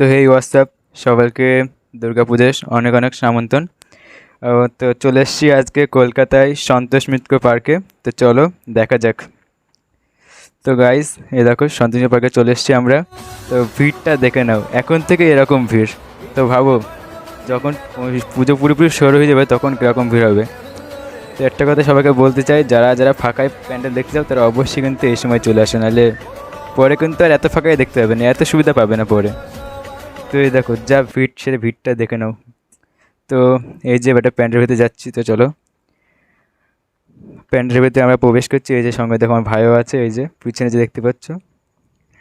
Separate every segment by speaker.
Speaker 1: তো হেই হোয়াটসঅ্যাপ, সবাইকে দুর্গাপূজার অনেক অনেক আমন্ত্রণ। তো চলে এসেছি আজকে কলকাতায় সন্তোষ মিত্র পার্কে। তো চলো দেখা যাক। তো গাইস, এই দেখো সন্তোষ মিত্র পার্কে চলে এসেছি আমরা। তো ভিড়টা দেখে নাও, এখন থেকে এরকম ভিড়। তো ভাবো যখন পুজো পুরোপুরি শুরু হয়ে যাবে তখন কীরকম ভিড় হবে। তো একটা কথা সবাইকে বলতে চাই, যারা যারা ফাঁকায় প্যান্ডেল দেখতে চাও তারা অবশ্যই কিন্তু এই সময় চলে আসে, নাহলে পরে কিন্তু আর এত ফাঁকায় দেখতে পাবে না, এত সুবিধা পাবে না পরে। তো এই দেখো যা ভিড়, সে ভিড়টা দেখে নাও। তো এই যে একটা প্যান্ডেলের ভিতরে যাচ্ছি, তো চলো প্যান্ডেলের ভিতরে আমরা প্রবেশ করছি। এই যে সঙ্গে দেখো আমার ভাইও আছে, এই যে পিছনে যে দেখতে পাচ্ছ,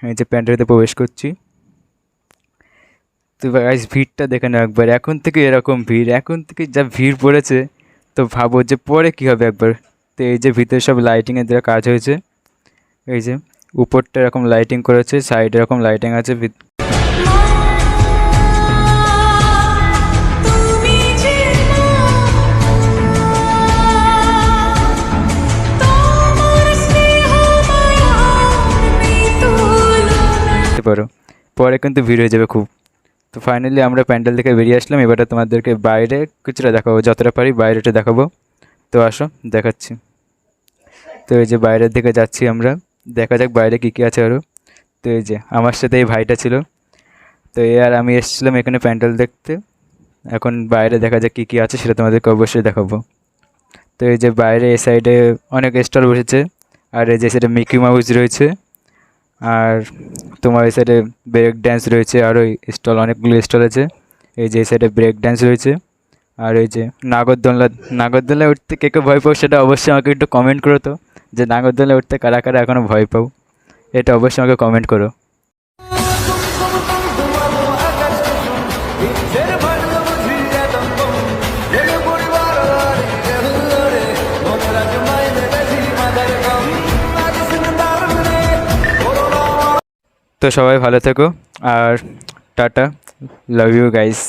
Speaker 1: এই যে প্যান্ডেলের ভিতরে প্রবেশ করছি। তো গাইস ভিড়টা দেখে নাও একবার, এখন থেকে এরকম ভিড়, এখন থেকে যা ভিড় পড়েছে, তো ভাবো যে পরে কী হবে একবার। তো এই যে ভিতরে সব লাইটিংয়ের দেওয়া কাজ হয়েছে, এই যে উপরটা এরকম লাইটিং করেছে, সাইডে এরকম লাইটিং আছে। পারো পরে কিন্তু ভিড় হয়ে যাবে খুব। তো ফাইনালি আমরা প্যান্ডেল থেকে বেরিয়ে আসলাম, এবারে তোমাদেরকে বাইরে কিছুটা দেখাবো, যতটা পারি বাইরেটা দেখাবো। তো আসো দেখাচ্ছি। তো এই যে বাইরের দিকে যাচ্ছি আমরা, দেখা যাক বাইরে কী কী আছে আরও। তো এই যে আমার সাথে এই ভাইটা ছিল, তো এ আর আমি এসেছিলাম এখানে প্যান্ডেল দেখতে। এখন বাইরে দেখা যাক কী কী আছে, সেটা তোমাদেরকে অবশ্যই দেখাবো। তো এই যে বাইরে এই সাইডে অনেক স্টল বসেছে, আর এই যে সাইডে মিকি মাউস রয়েছে, আর তোমার এই সাইডে ব্রেক ড্যান্স রয়েছে, আর ওই স্টল অনেকগুলো স্টল আছে। এই যে এই সাইডে ব্রেক ড্যান্স রয়েছে, আর এই যে নাগরদোলনা। নাগরদোলনায় উঠতে কে কে ভয় পাও সেটা অবশ্যই আমাকে একটু কমেন্ট করো, তো যে নাগরদোলনায় উঠতে কারা কারা এখনও ভয় পাও, এটা অবশ্যই আমাকে কমেন্ট করো। তো সবাই ভালো থেকো, আর টাটা, লাভ ইউ গাইস।